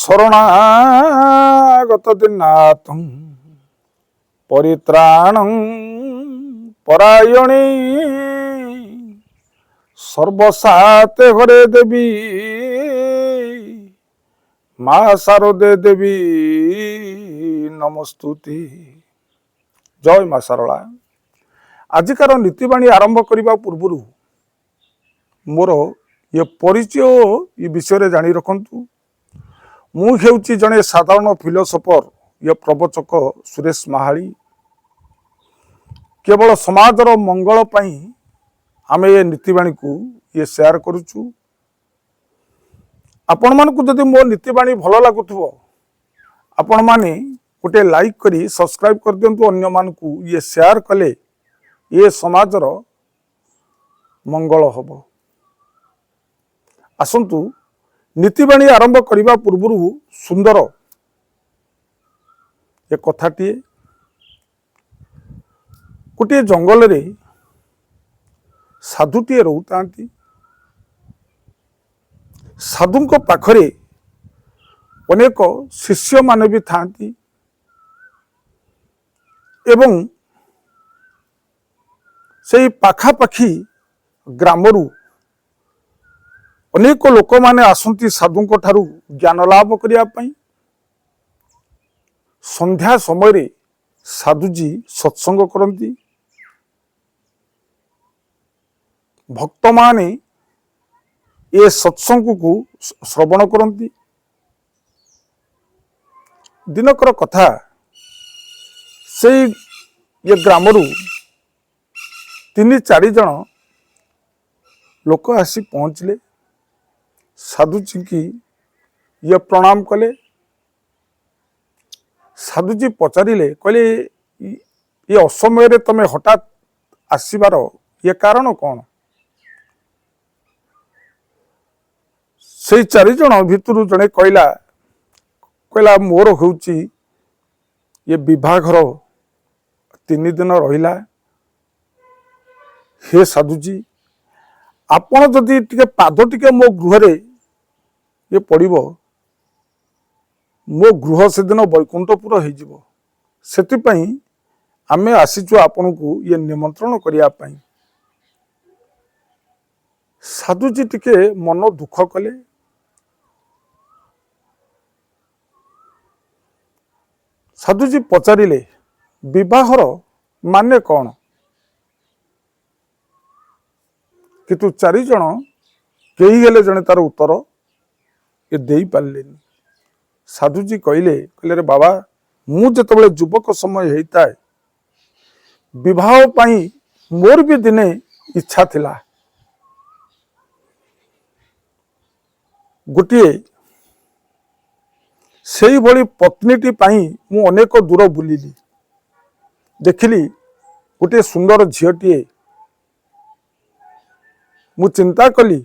শরণাগত দিনাথং পরিত্রাণং পরায়ণে সর্বসাতে ঘরে দেবী মা শারদে দেবী নমস্তুতি। জয় মা শারଳା। ଆଜିକାର ନୀତିବାଣୀ ଆରମ୍ଭ କରିବା ପୂର୍ବରୁ ମୋର ଏ ପରିଚୟ ଏ ବିଷୟରେ ଜାଣି ରଖନ୍ତୁ। ମୁଁ ହେଉଛି ଜଣେ ସାଧାରଣ ଫିଲୋସୋଫର, ଏ ପ୍ରବଚକ ସୁରେଶ ମାହାଳି। କେବଳ ସମାଜର ମଙ୍ଗଳ ପାଇଁ ଆମେ ଏ ନୀତିବାଣୀକୁ ସେୟାର କରୁଛୁ। ଆପଣମାନଙ୍କୁ ଯଦି ମୋ ନୀତିବାଣୀ ଭଲ ଲାଗୁଥିବ, ଆପଣମାନେ ଗୋଟେ ଲାଇକ୍ କରି ସବସ୍କ୍ରାଇବ୍ କରିଦିଅନ୍ତୁ। ଅନ୍ୟମାନଙ୍କୁ ସେୟାର କଲେ ଏ ସମାଜର ମଙ୍ଗଳ ହେବ। ଆସନ୍ତୁ ନୀତିବାଣୀ ଆରମ୍ଭ କରିବା ପୂର୍ବରୁ ସୁନ୍ଦର ଏ କଥାଟିଏ। ଗୋଟିଏ ଜଙ୍ଗଲରେ ସାଧୁଟିଏ ରହୁଥାନ୍ତି। ସାଧୁଙ୍କ ପାଖରେ ଅନେକ ଶିଷ୍ୟମାନେ ବି ଥାନ୍ତି ଏବଂ ସେହି ପାଖାପାଖି ଗ୍ରାମରୁ ଅନେକ ଲୋକମାନେ ଆସନ୍ତି ସାଧୁଙ୍କ ଠାରୁ ଜ୍ଞାନ ଲାଭ କରିବା ପାଇଁ। ସନ୍ଧ୍ୟା ସମୟରେ ସାଧୁଜୀ ସତ୍ସଙ୍ଗ କରନ୍ତି। ଭକ୍ତମାନେ ଏ ସତ୍ସଙ୍ଗକୁ ଶ୍ରବଣ କରନ୍ତି। ଦିନକର କଥା, ସେଇ ଗ୍ରାମରୁ 3-4 ଜଣ ଲୋକ ଆସି ପହଞ୍ଚିଲେ। ସାଧୁଜୀକି ପ୍ରଣାମ କଲେ। ସାଧୁଜୀ ପଚାରିଲେ, କହିଲେ ଏ ଅସମୟରେ ତମେ ହଠାତ୍ ଆସିବାର କାରଣ କ'ଣ? ସେଇ 4 ଜଣ ଭିତରୁ ଜଣେ କହିଲା ମୋର ହେଉଛି ବିବାହଘର 3 ଦିନ ରହିଲା। ହେ ସାଧୁଜୀ, ଆପଣ ଯଦି ଟିକେ ପାଦ ଟିକେ ମୋ ଗୃହରେ ପଡ଼ିବ, ମୋ ଗୃହ ସେଦିନ ବୈକୁଣ୍ଠପୁର ହେଇଯିବ। ସେଥିପାଇଁ ଆମେ ଆସିଛୁ ଆପଣଙ୍କୁ ନିମନ୍ତ୍ରଣ କରିବା ପାଇଁ। ସାଧୁଜୀ ଟିକେ ମନ ଦୁଃଖ କଲେ। ସାଧୁଜୀ ପଚାରିଲେ, ବିବାହର ମାନେ କ'ଣ? କିନ୍ତୁ 4 ଜଣ କେହି ହେଲେ ଜଣେ ତାର ଉତ୍ତର ଦେଇପାରିଲେନି। ସାଧୁଜୀ କହିଲେ ରେ ବାବା, ମୁଁ ଯେତେବେଳେ ଯୁବକ ସମୟ ହେଇଥାଏ, ବିବାହ ପାଇଁ ମୋର ବି ଦିନେ ଇଚ୍ଛା ଥିଲା। ଗୋଟିଏ ସେଇଭଳି ପତ୍ନୀଟି ପାଇଁ ମୁଁ ଅନେକ ଦୂର ବୁଲିଲି। ଦେଖିଲି ଗୋଟିଏ ସୁନ୍ଦର ଝିଅଟିଏ। ମୁଁ ଚିନ୍ତା କଲି,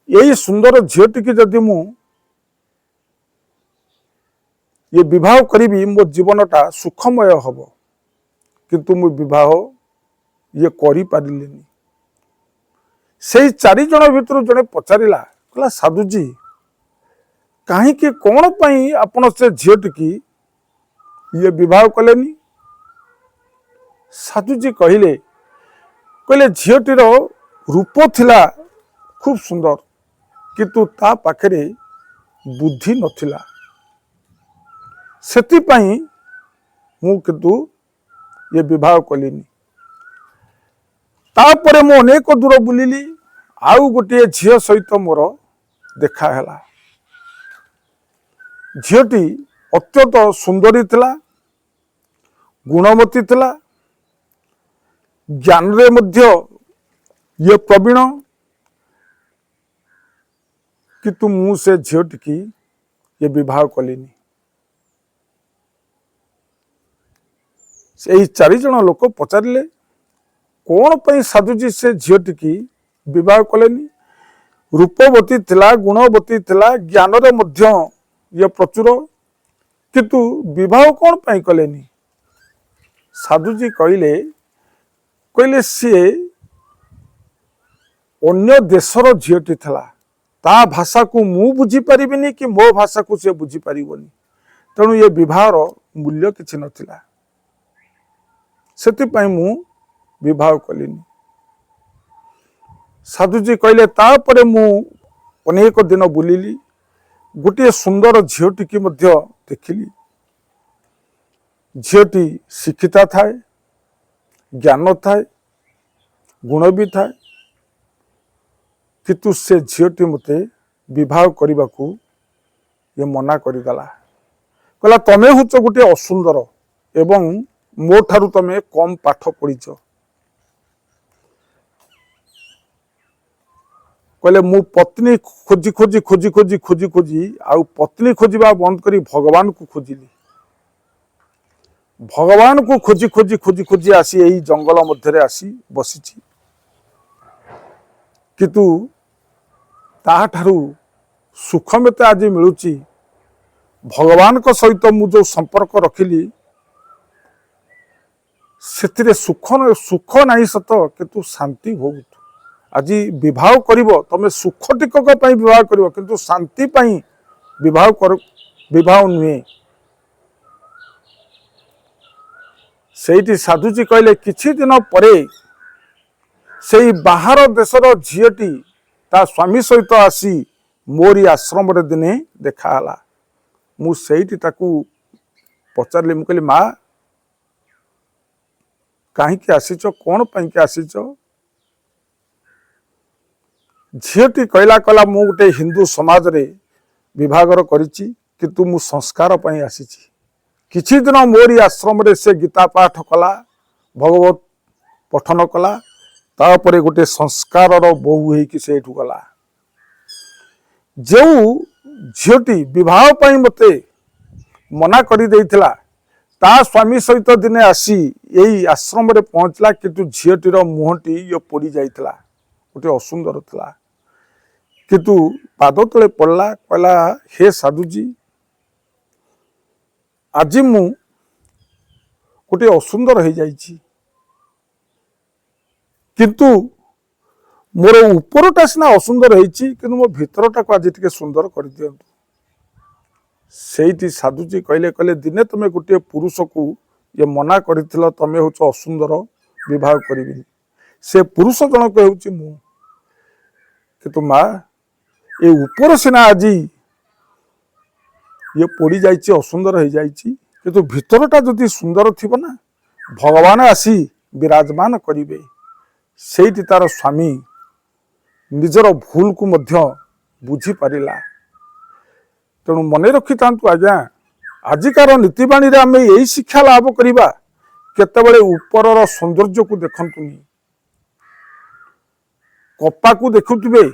ଏଇ ସୁନ୍ଦର ଝିଅଟିକି ଯଦି ମୁଁ ବିବାହ କରିବି, ମୋ ଜୀବନଟା ସୁଖମୟ ହେବ। କିନ୍ତୁ ମୁଁ ବିବାହ କରିପାରିଲିନି। ସେଇ 4 ଜଣ ଭିତରୁ ଜଣେ ପଚାରିଲା, କହିଲା ସାଧୁଜୀ, କାହିଁକି, କ'ଣ ପାଇଁ ଆପଣ ସେ ଝିଅଟିକି ବିବାହ କଲେନି? ସାଧୁଜୀ କହିଲେ ଝିଅଟିର ରୂପ ଥିଲା ଖୁବ୍ ସୁନ୍ଦର, କିନ୍ତୁ ତା ପାଖରେ ବୁଦ୍ଧି ନଥିଲା। ସେଥିପାଇଁ ମୁଁ କିନ୍ତୁ ବିବାହ କଲିନି। ତାପରେ ମୁଁ ଅନେକ ଦୂର ବୁଲିଲି। ଆଉ ଗୋଟିଏ ଝିଅ ସହିତ ମୋର ଦେଖା ହେଲା। ଝିଅଟି ଅତ୍ୟନ୍ତ ସୁନ୍ଦରୀ ଥିଲା, ଗୁଣବତୀ ଥିଲା, ଜ୍ଞାନରେ ମଧ୍ୟ ପ୍ରବୀଣ। କିନ୍ତୁ ମୁଁ ସେ ଝିଅଟିକି ବିବାହ କଲିନି। ଏହି 4 ଜଣ ଲୋକ ପଚାରିଲେ, କ'ଣ ପାଇଁ ସାଧୁଜୀ ସେ ଝିଅଟିକି ବିବାହ କଲେନି? ରୂପବତୀ ଥିଲା, ଗୁଣବତୀ ଥିଲା, ଜ୍ଞାନରେ ମଧ୍ୟ ପ୍ରଚୁର, କିନ୍ତୁ ବିବାହ କ'ଣ ପାଇଁ କଲେନି? ସାଧୁଜୀ କହିଲେ ସିଏ ଅନ୍ୟ ଦେଶର ଝିଅଟି ଥିଲା। ता भाषा को मु बुझी पारिबिनी कि मो भाषा को से बुझी पारिबनी। तेणु ये विवाहर मूल्य किछि नथिला, सेतिपई मु विवाह कलिनी। साधुजी कहले तापरे मु अनेक दिन बुलिली, गोटे सुंदर झीटी की मध्य देखिली। झीटी शिक्षिता थाए, ज्ञान थाए, गुण भी थाए, किंतु से झीटी मते विवाह करने को ये मना करदेला। कहला तमे होच गोटे असुंदर एवं मो ठारू तमे कम पाठ पढ़ीच। कहले मु पत्नी खोजी खोजी खोजी खोजी खोजी खोजी आउ पत्नी खोजिबा बंद करी भगवान को खोजिली। भगवान को खोजी खोजी खोजी खोजी आसी यही जंगल मध्य आसी बसी, किंतु ताठारू सुख मते आज मिलुची भगवान को सहित मु जो संपर्क रखिली से सुख सुख नहीं सत किंतु शांति बहुत। आज विवाह करिवो तमे सुख टिकक पई विवाह करिवो किंतु शांति पई विवाह विवाह नुहे। सेठी साधुजी कहले किछि दिन परे सेई बाहर देशर झीटी ता स्वामी सहित आसी मोरी आश्रम रे दिने देखाला। मु सेठी ताकू पचारली, मु कहली माँ कहीं आसीच, कौन पाई आसीच? झीटी कहला कहला मु गोटे हिंदू समाज रे विभागर करिछि किंतु मु संस्कार पाई आसीछि। किछि दिन मोरी आश्रम रे से गीता पाठ कला, भगवत पठन कला, तापरे गोटे संस्कार बहु होइकि सेठू गला। जो झीटी विवाह पाई मते मना करि देइथिला ता स्वामी सहित दिने आसी यही आश्रम रे पहुंचला, किंतु झीटीर मुहटी ये पोड़ी जाइथिला, गोटे असुंदर थिला। किंतु पाद तले पड़ला, कहला हे साधुजी आज मु गोटे असुंदर हो जाइछि, किंतु मोर उपरटा सिना असुंदर होइछि किंतु मो भितरटा को आज टिके सुंदर कर दियंतु। सेठी साधुजी कहले कहले दिने तमे गोटे पुरुष को ये मना करथिल तमे होच असुंदर विवाह करिबि, से पुरुष जनक होउछि मु। किंतु माँ ये ऊपर सिना आज ये पोड़ी जाइछि, असुंदर हो जाइछि, किंतु भितरटा जदि सुंदर थिबो ना भगवान आसी विराजमान करिवे। सेठी तार स्वामी निजर भूल को मध्य बुझी पारिला। तेणु मन रखि तांतु आज्ञा आजिकार नीतिबाणी रे आमे यही शिक्षा लाभ करिबा, केतेबेले ऊपरर सौंदर्य को देखंतुनी, कपा को देखुथिबे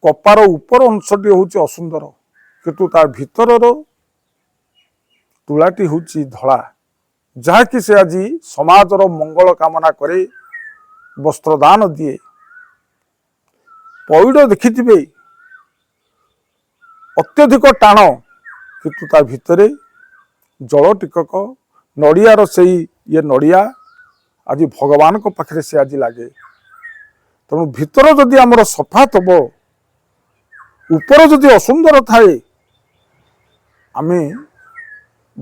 कपार ऊपर अंशटी होउछि असुंदर किंतु तार भितरर तुलाटी होउछि धला, जहा कि से आज समाजर मंगल कामना करे, वस्त्रदान दिए। पौड़ देखिथिबे अत्यधिक टाण किंतु ता भितरे जल टिकक नड़ियार सेई ये नड़िया आज भगवान को पाखरे से आज लागे। तेणु भितर जदि आमर सफा थबो, ऊपर जदि असुंदर थाए, आमे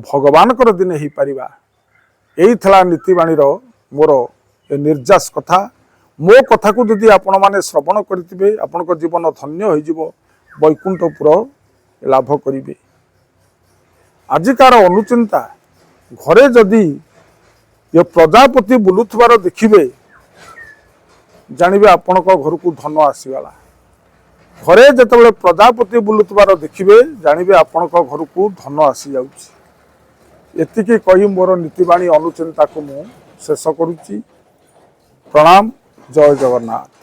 भगवान कर दिन ही पारिबा। एई थला नीतिबाणीर मोर ए निर्जास कथा। मो कथा को जदि आपण माने श्रवण करथिबे आपनक जीवन धन्य होई जिवो, वैकुंठपुर लाभ करिवे। आजिकार अनुचिंता घरे जदि ये प्रजापति बुलुथबार देखिबे जानिबे आपनक घर को धन आसीगला। घरे जेतेबेले प्रजापति बुलुथबार देखिबे जानिबे आपनक घर को धन आसी जाउछि। एतिकी कही मोर नीतिबाणी अनुचिंता को मु शेष करुछि। प्रणाम, जय जगन्नाथ।